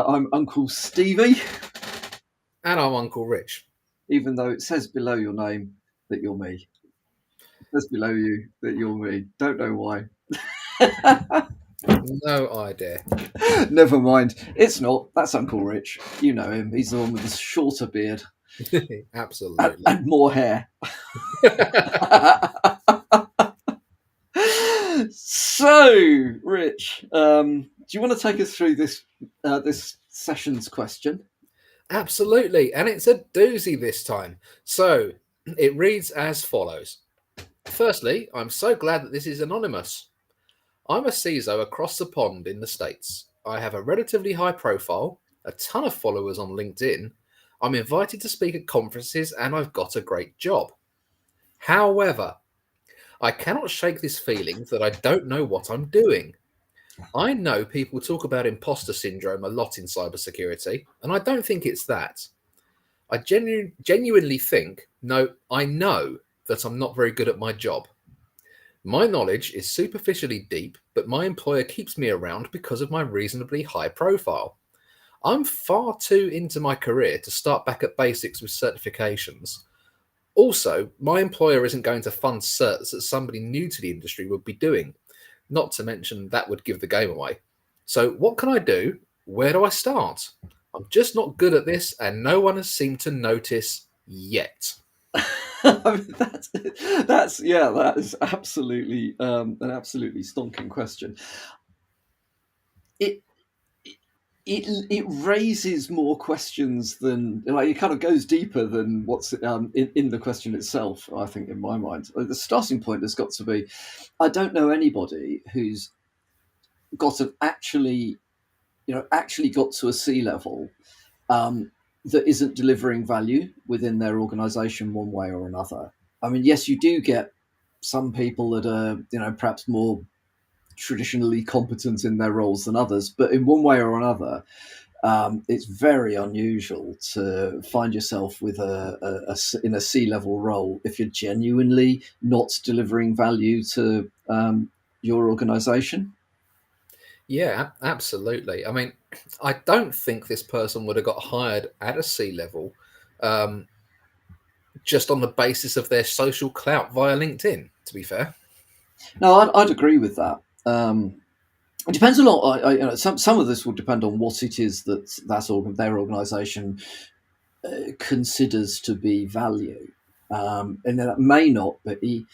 I'm Uncle Stevie, And I'm Uncle Rich. even though it says below your name that you're me. It says below you that you're me. Don't know why. No idea. Never mind. It's not. That's Uncle Rich. You know him. He's the one with the shorter beard Absolutely. and more hair. So, Rich, do you want to take us through this session's question? Absolutely. And it's a doozy this time. So it reads as follows. Firstly, I'm so glad that this is anonymous. I'm a CISO across the pond in the States. I have a relatively high profile, a ton of followers on LinkedIn. I'm invited to speak at conferences and I've got a great job. However, I cannot shake this feeling that I don't know what I'm doing. I know people talk about imposter syndrome a lot in cybersecurity, and I don't think it's that. I genuinely think, no, I know that I'm not very good at my job. My knowledge is superficially deep, but my employer keeps me around because of my reasonably high profile. I'm far too into my career to start back at basics with certifications. Also, my employer isn't going to fund certs that somebody new to the industry would be doing. Not to mention that would give the game away. So what can I do? Where do I start? I'm just not good at this and no one has seemed to notice yet. I mean, that is absolutely an absolutely stonking question. It it raises more questions than, like, it kind of goes deeper than what's in the question itself. I think, in my mind, the starting point has got to be: I don't know anybody who's got an actually got to a C level that isn't delivering value within their organisation one way or another. I mean, yes, you do get some people that are, perhaps more traditionally competent in their roles than others, but in one way or another, it's very unusual to find yourself with in a C-level role if you're genuinely not delivering value to your organisation. Yeah, absolutely. I mean, I don't think this person would have got hired at a C level just on the basis of their social clout via LinkedIn, to be fair. No, I'd agree with that. It depends a lot. Some of this will depend on what it is that their organisation considers to be value. And that may not be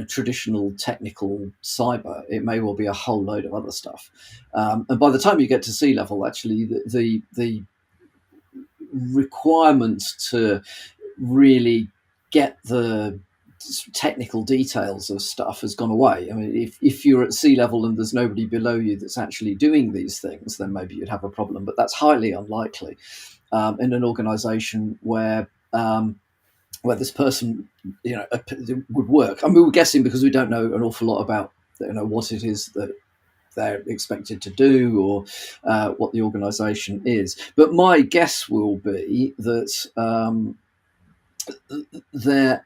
traditional technical cyber. It may well be a whole load of other stuff. And by the time you get to C level, actually, the requirement to really get the technical details of stuff has gone away. I mean, if you're at C level and there's nobody below you that's actually doing these things, then maybe you'd have a problem. But that's highly unlikely in an organisation where this person, would work. I mean, we're guessing because we don't know an awful lot about what it is that they're expected to do, or what the organisation is. But my guess will be that their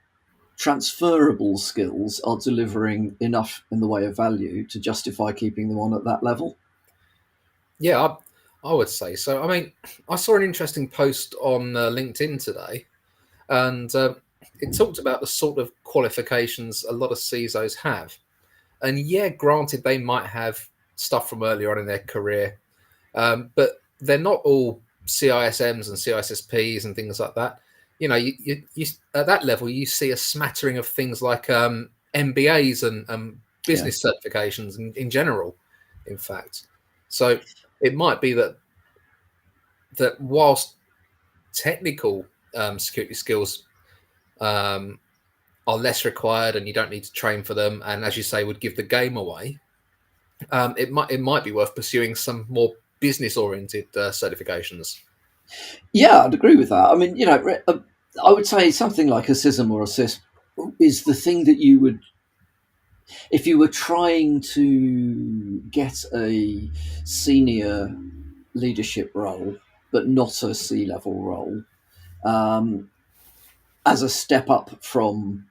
transferable skills are delivering enough in the way of value to justify keeping them on at that level. Yeah, I would say so. I mean, I saw an interesting post on LinkedIn today, and it talked about the sort of qualifications a lot of CISOs have. And yeah, granted, they might have stuff from earlier on in their career, but they're not all CISMs and CISSPs and things like that. You at that level, you see a smattering of things like MBAs and business certifications in general, in fact. So it might be that whilst technical security skills are less required and you don't need to train for them, and as you say, would give the game away, it might be worth pursuing some more business oriented certifications. Yeah, I'd agree with that. I mean, I would say something like a CISM or a CISP is the thing that you would, if you were trying to get a senior leadership role, but not a C level role, as a step up from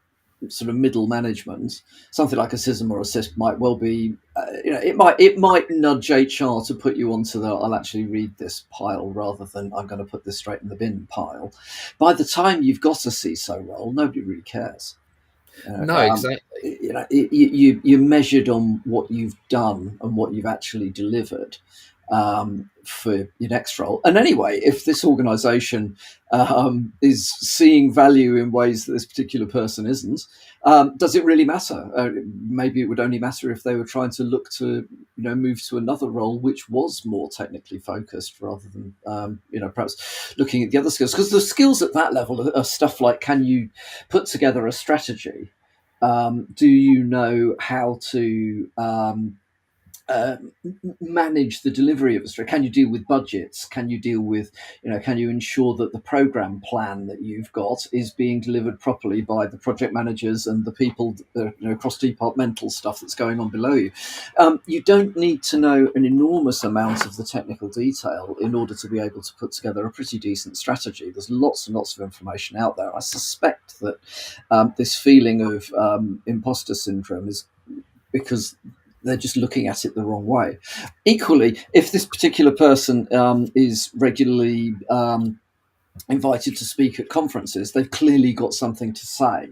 sort of middle management, something like a CISM or a CISP might well be, it might nudge HR to put you onto the I'll actually read this pile rather than I'm going to put this straight in the bin pile. By the time you've got a CISO role, nobody really cares. No, exactly. You're measured on what you've done and what you've actually delivered for your next role. And anyway, if this organisation is seeing value in ways that this particular person isn't, does it really matter? Maybe it would only matter if they were trying to look to move to another role which was more technically focused rather than perhaps looking at the other skills, because the skills at that level are stuff like, can you put together a strategy? Do you know how to manage the delivery of a strategy? Can you deal with budgets? Can you deal with, can you ensure that the program plan that you've got is being delivered properly by the project managers and the people, cross-departmental stuff that's going on below you? You don't need to know an enormous amount of the technical detail in order to be able to put together a pretty decent strategy. There's lots and lots of information out there. I suspect that this feeling of imposter syndrome is because they're just looking at it the wrong way. Equally, if this particular person is regularly invited to speak at conferences, they've clearly got something to say.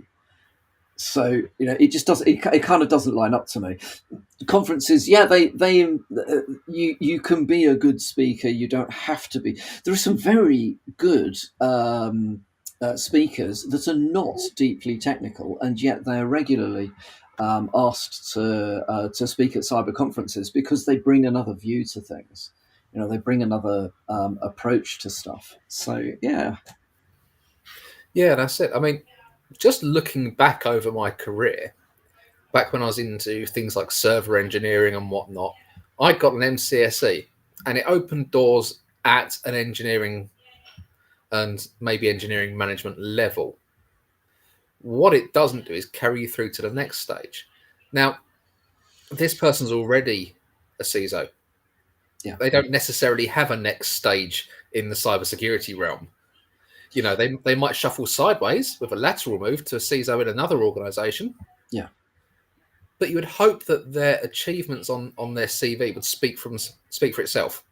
So it just doesn't. It kind of doesn't line up to me. Conferences, yeah, you can be a good speaker. You don't have to be. There are some very good speakers that are not deeply technical, and yet they are regularly asked to speak at cyber conferences because they bring another view to things. They bring another approach to stuff. So yeah, that's it. I mean, just looking back over my career, back when I was into things like server engineering and whatnot, I got an MCSE, and it opened doors at an engineering and maybe engineering management level. What it doesn't do is carry you through to the next stage. Now, this person's already a CISO. Yeah. They don't necessarily have a next stage in the cybersecurity realm. They might shuffle sideways with a lateral move to a CISO in another organization. Yeah. But you would hope that their achievements on their CV would speak for itself,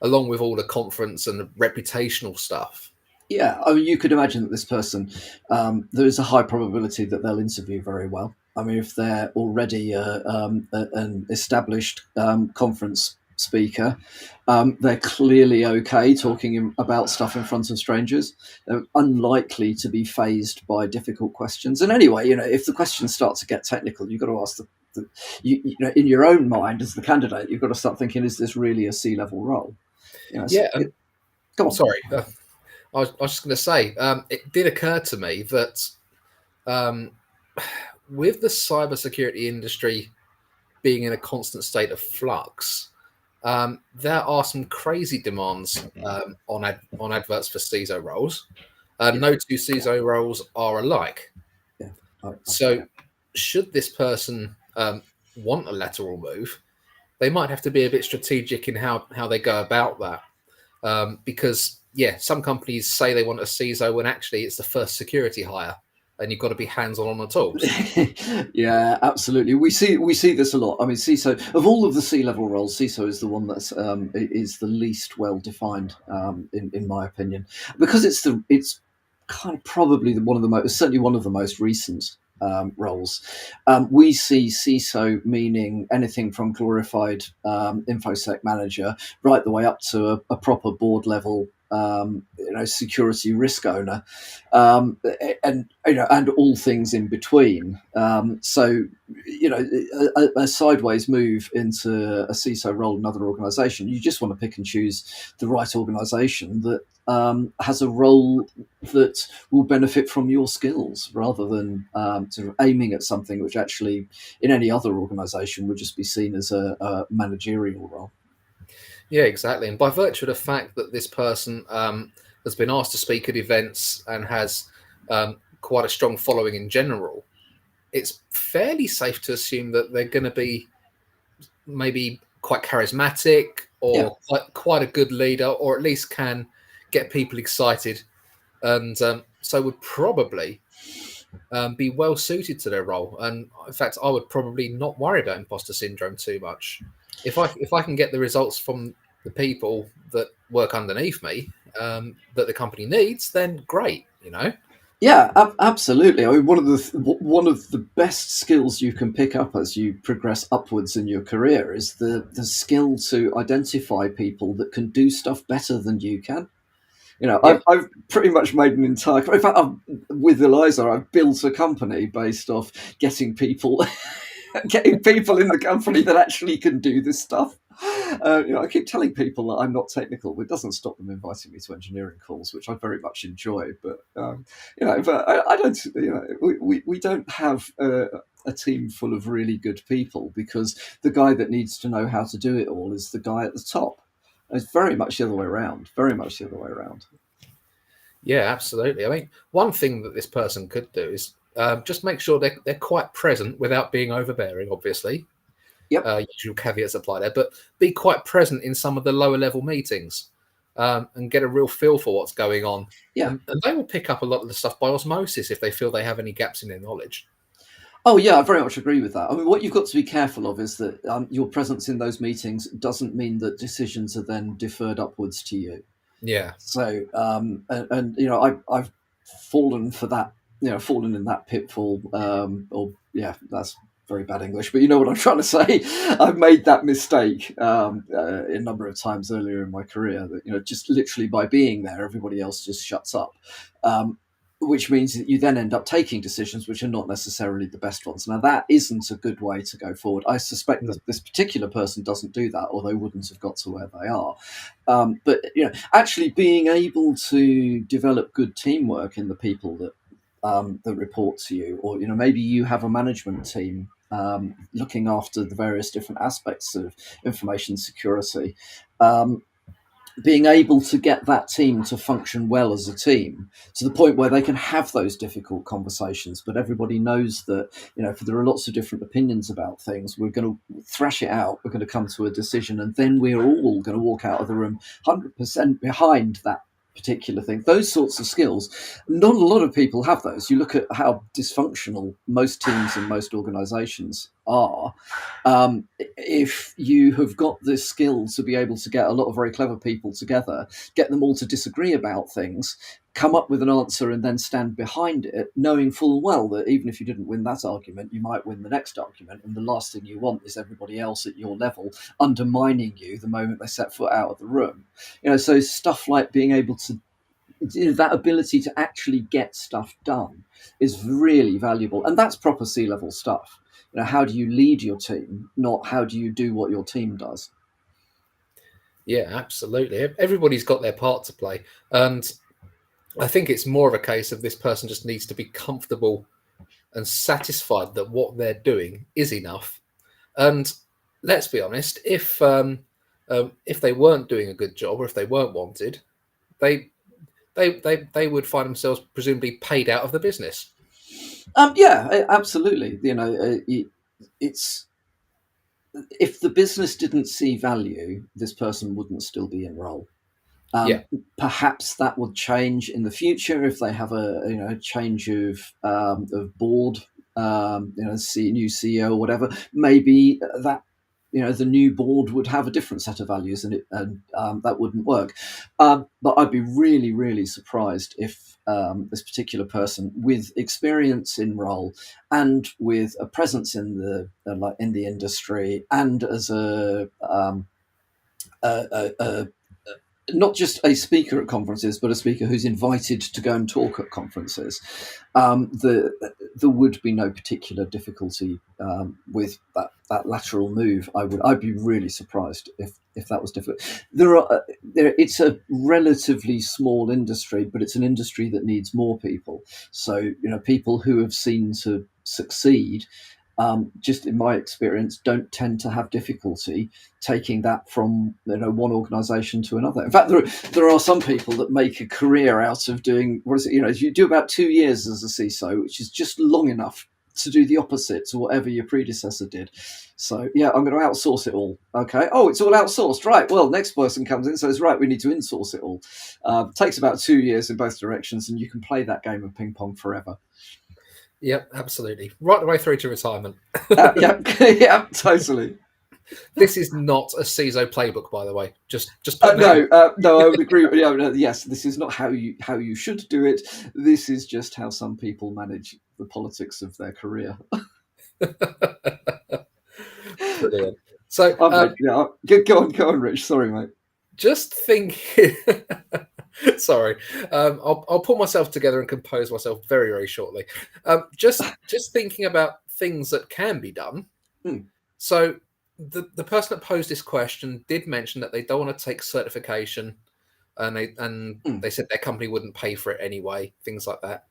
along with all the conference and the reputational stuff. Yeah, I mean, you could imagine that this person, there is a high probability that they'll interview very well. I mean, if they're already an established conference speaker, they're clearly okay talking about stuff in front of strangers. They're unlikely to be fazed by difficult questions. And anyway, if the questions start to get technical, you've got to ask in your own mind as the candidate, you've got to start thinking, is this really a C-level role? Go on. Sorry. I was just going to say, it did occur to me that with the cybersecurity industry being in a constant state of flux, there are some crazy demands on adverts for CISO roles. No two CISO roles are alike. So should this person want a lateral move, they might have to be a bit strategic in how they go about that. Because some companies say they want a CISO when actually it's the first security hire, and you've got to be hands-on on the tools. Yeah, absolutely. We see this a lot. I mean, CISO, of all of the C-level roles, CISO is the one that's is the least well defined, in my opinion, because it's kind of probably certainly one of the most recent roles. We see CISO meaning anything from glorified infosec manager right the way up to a proper board level security risk owner, and all things in between. So a sideways move into a CISO role in another organisation, you just want to pick and choose the right organisation that has a role that will benefit from your skills, rather than sort of aiming at something which actually in any other organisation would just be seen as a managerial role. Yeah, exactly. And by virtue of the fact that this person has been asked to speak at events and has quite a strong following in general, it's fairly safe to assume that they're going to be maybe quite charismatic or quite a good leader, or at least can get people excited. And so would probably be well suited to their role. And in fact, I would probably not worry about imposter syndrome too much. If I can get the results from the people that work underneath me that the company needs, then great, you know. Yeah, absolutely. I mean, one of the best skills you can pick up as you progress upwards in your career is the skill to identify people that can do stuff better than you can. You know, Yeah, I've pretty much made an entire. In fact, with Eliza, I've built a company based off getting people, getting people in the company that actually can do this stuff. I keep telling people that I'm not technical, but it doesn't stop them inviting me to engineering calls, which I very much enjoy. But but I don't. We don't have a team full of really good people because the guy that needs to know how to do it all is the guy at the top. It's very much the other way around. Very much the other way around. yeah, absolutely. I mean, one thing that this person could do is just make sure they're quite present without being overbearing, obviously. Yep. Usual caveats apply there, but be quite present in some of the lower level meetings and get a real feel for what's going on. Yeah. And they will pick up a lot of the stuff by osmosis if they feel they have any gaps in their knowledge. Oh, yeah, I very much agree with that. I mean, what you've got to be careful of is that your presence in those meetings doesn't mean that decisions are then deferred upwards to you. Yeah. So, I've fallen for that, fallen in that pitfall. That's very bad English, but you know what I'm trying to say. I've made that mistake a number of times earlier in my career. That just literally by being there, everybody else just shuts up. Which means that you then end up taking decisions which are not necessarily the best ones. Now, that isn't a good way to go forward. I suspect that this particular person doesn't do that, or they wouldn't have got to where they are. But actually being able to develop good teamwork in the people that report to you, or maybe you have a management team looking after the various different aspects of information security. Being able to get that team to function well as a team to the point where they can have those difficult conversations, but everybody knows that if there are lots of different opinions about things, we're going to thrash it out, we're going to come to a decision, and then we're all going to walk out of the room 100% behind that particular thing. Those sorts of skills, not a lot of people have those. You look at how dysfunctional most teams and most organizations are. If you have got this skill to be able to get a lot of very clever people together, get them all to disagree about things, come up with an answer and then stand behind it, knowing full well that even if you didn't win that argument, you might win the next argument, and the last thing you want is everybody else at your level undermining you the moment they set foot out of the room. So stuff like being able to, that ability to actually get stuff done is really valuable, and that's proper C-level stuff. How do you lead your team, not how do you do what your team does? Yeah, absolutely. Everybody's got their part to play. And I think it's more of a case of this person just needs to be comfortable and satisfied that what they're doing is enough. And let's be honest, if they weren't doing a good job or if they weren't wanted, they would find themselves presumably paid out of the business. Yeah, absolutely. It's if the business didn't see value, this person wouldn't still be in role. Yeah. Perhaps that would change in the future if they have a change of board, new CEO or whatever. Maybe that the new board would have a different set of values, and that wouldn't work. But I'd be really, really surprised if this particular person, with experience in role and with a presence in the industry, and as a not just a speaker at conferences, but a speaker who's invited to go and talk at conferences, there would be no particular difficulty with that lateral move. I'd be really surprised if that was difficult. It's a relatively small industry, but it's an industry that needs more people. So people who have seen to succeed, just in my experience, don't tend to have difficulty taking that from one organisation to another. In fact, there are some people that make a career out of doing you do about 2 years as a CISO, which is just long enough to do the opposite to whatever your predecessor did. So yeah, I'm going to outsource it all. Okay. Oh, it's all outsourced, right? Well, next person comes in, says, right, we need to insource it all. Takes about 2 years in both directions, and you can play that game of ping pong forever. Yep, absolutely. Right the way through to retirement. Yeah, yeah, totally. This is not a CISO playbook, by the way. Just putting that No, in. no, I would agree. Yeah, no, yes, this is not how you should do it. This is just how some people manage the politics of their career. Brilliant. So, Yeah, go on, Rich. Sorry, mate. just think. Sorry, I'll pull myself together and compose myself very, very shortly. Just thinking about things that can be done. Hmm. So, the person that posed this question did mention that they don't want to take certification, and they said their company wouldn't pay for it anyway. Things like that.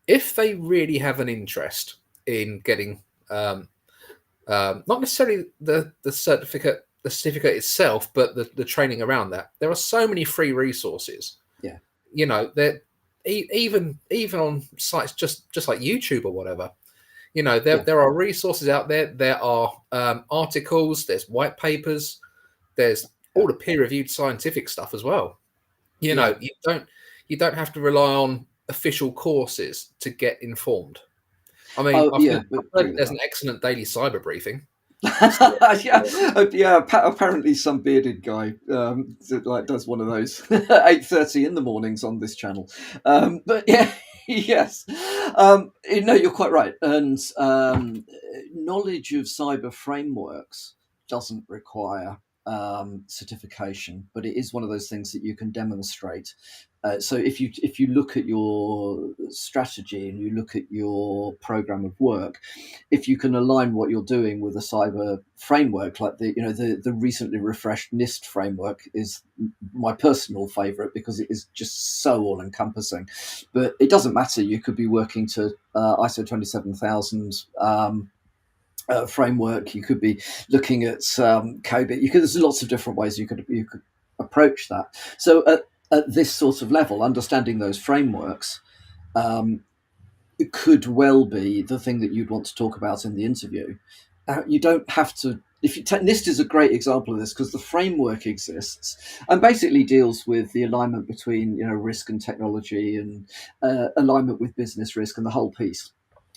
If they really have an interest in getting not necessarily the certificate itself, but the training around that. There are so many free resources. Yeah. You know, that even on sites just like YouTube or whatever. You know, there are resources out there. There are articles. There's white papers. There's all the peer-reviewed scientific stuff as well. You know, you don't have to rely on official courses to get informed. I mean, I've heard there's an excellent daily cyber briefing. Yeah. Apparently, some bearded guy does one of those 8:30 in the mornings on this channel. But yeah, yes, you're quite right. And knowledge of cyber frameworks doesn't require certification, but it is one of those things that you can demonstrate. So if you look at your strategy and you look at your program of work, if you can align what you're doing with a cyber framework, like the recently refreshed NIST framework is my personal favorite because it is just so all encompassing. But it doesn't matter. You could be working to ISO 27000. Framework. You could be looking at COBIT. There's lots of different ways you could approach that. So at this sort of level, understanding those frameworks it could well be the thing that you'd want to talk about in the interview. You don't have to. NIST is a great example of this because the framework exists and basically deals with the alignment between risk and technology and alignment with business risk and the whole piece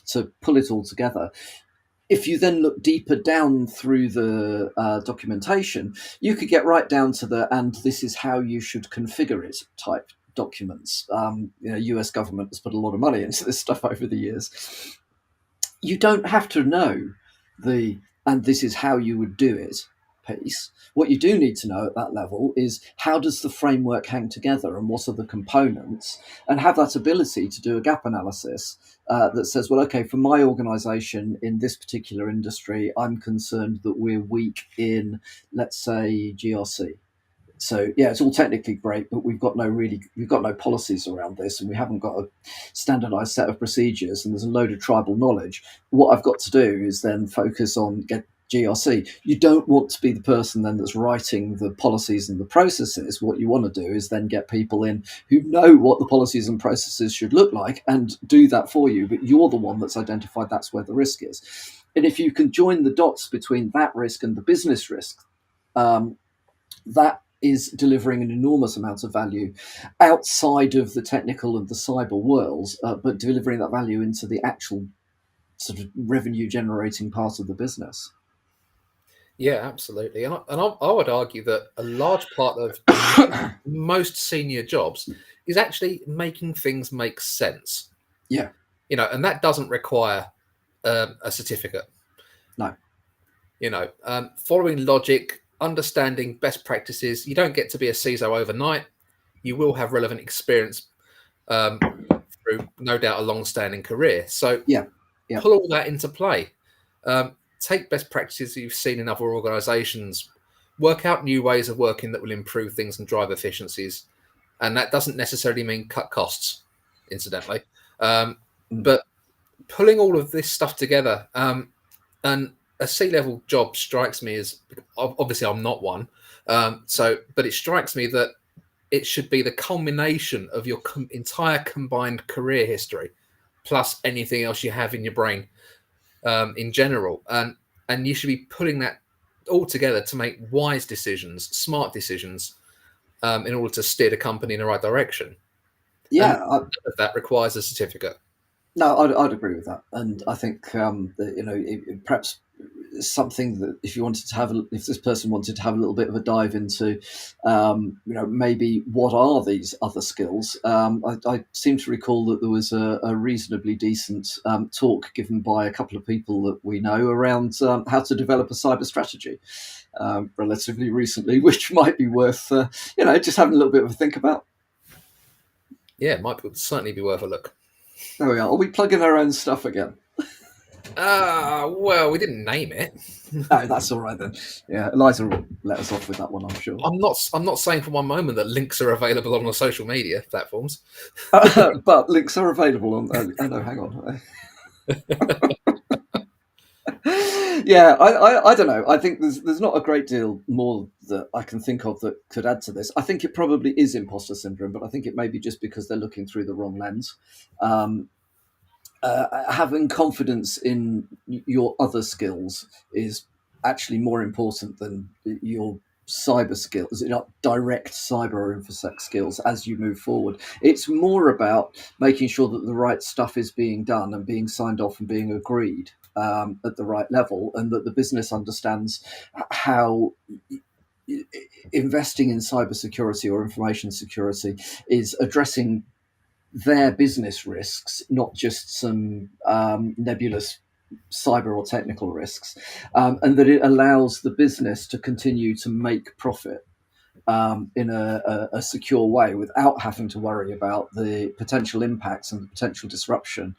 to pull it all together. If you then look deeper down through the documentation, you could get right down to and this is how you should configure it type documents. US government has put a lot of money into this stuff over the years. You don't have to know and this is how you would do it piece. What you do need to know at that level is how does the framework hang together and what are the components, and have that ability to do a gap analysis that says, well, okay, for my organization in this particular industry, I'm concerned that we're weak in, let's say, GRC. So yeah, it's all technically great, but we've got no policies around this, and we haven't got a standardized set of procedures, and there's a load of tribal knowledge. What I've got to do is then focus on get GRC. You don't want to be the person then that's writing the policies and the processes. What you want to do is then get people in who know what the policies and processes should look like and do that for you, but you're the one that's identified that's where the risk is. And if you can join the dots between that risk and the business risk, that is delivering an enormous amount of value outside of the technical and the cyber worlds, but delivering that value into the actual sort of revenue generating part of the business. Yeah, absolutely. And I would argue that a large part of most senior jobs is actually making things make sense. Yeah. And that doesn't require a certificate. No. Following logic, understanding best practices. You don't get to be a CISO overnight. You will have relevant experience through, no doubt, a long-standing career. So pull all that into play. Take best practices you've seen in other organizations, work out new ways of working that will improve things and drive efficiencies. And that doesn't necessarily mean cut costs, incidentally. But pulling all of this stuff together, and a C-level job strikes me as, obviously I'm not one, but it strikes me that it should be the culmination of your entire combined career history, plus anything else you have in your brain in general. And you should be putting that all together to make wise decisions, smart decisions, in order to steer the company in the right direction. Yeah. None of that requires a certificate. No, I'd agree with that, and I think that, perhaps something that if you wanted to have, if this person wanted to have a little bit of a dive into, maybe what are these other skills? I seem to recall that there was a reasonably decent talk given by a couple of people that we know around how to develop a cyber strategy relatively recently, which might be worth just having a little bit of a think about. Yeah, it might certainly be worth a look. There we are. Are we plugging our own stuff again? Well, we didn't name it. Oh, that's all right then. Yeah, Eliza will let us off with that one, I'm sure. I'm not saying for one moment that links are available on the social media platforms. But links are available on. No, hang on. Yeah, I don't know. I think there's not a great deal more that I can think of that could add to this. I think it probably is imposter syndrome, but I think it may be just because they're looking through the wrong lens. Having confidence in your other skills is actually more important than your cyber skills, not direct cyber or infosec skills as you move forward. It's more about making sure that the right stuff is being done and being signed off and being agreed at the right level, and that the business understands how investing in cybersecurity or information security is addressing their business risks, not just some nebulous cyber or technical risks, and that it allows the business to continue to make profit in a secure way without having to worry about the potential impacts and the potential disruption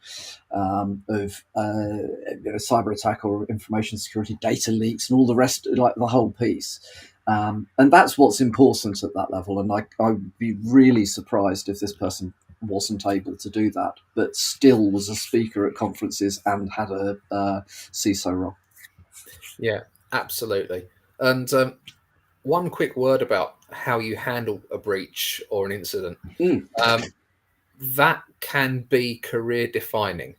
of cyber attack or information security, data leaks, and all the rest, like the whole piece. And that's what's important at that level. And I would be really surprised if this person wasn't able to do that, but still was a speaker at conferences and had a CISO role. Yeah, absolutely. And one quick word about how you handle a breach or an incident. That can be career defining.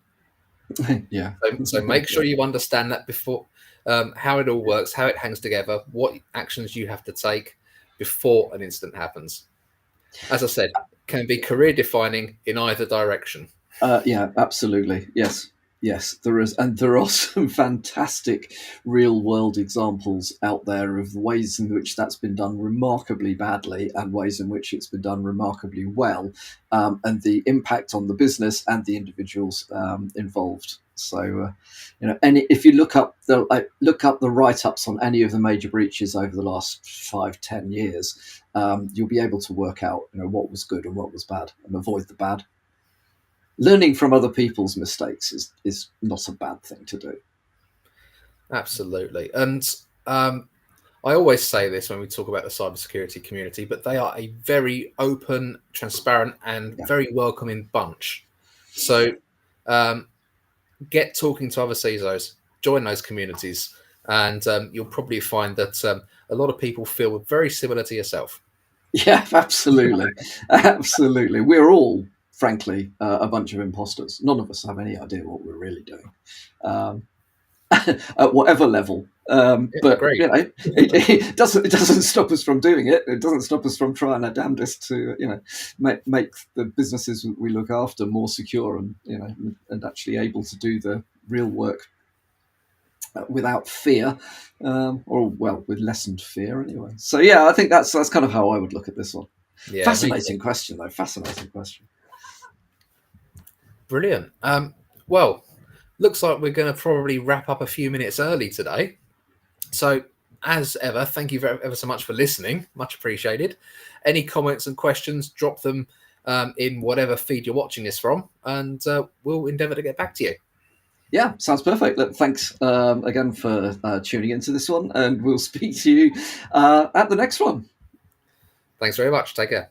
Yeah. So make sure you understand that before, how it all works, how it hangs together, what actions you have to take before an incident happens. As I said, can be career defining in either direction. Yeah, absolutely. Yes, there is, and there are some fantastic real-world examples out there of ways in which that's been done remarkably badly and ways in which it's been done remarkably well, and the impact on the business and the individuals involved. So, if you look up the write-ups on any of the major breaches over the last 5-10 years, you'll be able to work out what was good and what was bad and avoid the bad. Learning from other people's mistakes is not a bad thing to do. Absolutely. And I always say this when we talk about the cybersecurity community, but they are a very open, transparent, and very welcoming bunch. So get talking to other CISOs, join those communities, and you'll probably find that a lot of people feel very similar to yourself. Yeah, absolutely. Absolutely. We're all, frankly, a bunch of imposters. None of us have any idea what we're really doing at whatever level. But it doesn't stop us from doing it. It doesn't stop us from trying our damnedest to make the businesses we look after more secure and actually able to do the real work without fear, with lessened fear anyway. So yeah, I think that's kind of how I would look at this one. Yeah, fascinating question though. Fascinating question. Brilliant. Well, looks like we're going to probably wrap up a few minutes early today. So, as ever, thank you ever so much for listening. Much appreciated. Any comments and questions, drop them in whatever feed you're watching this from, and we'll endeavour to get back to you. Yeah, sounds perfect. Look, thanks again for tuning into this one, and we'll speak to you at the next one. Thanks very much. Take care.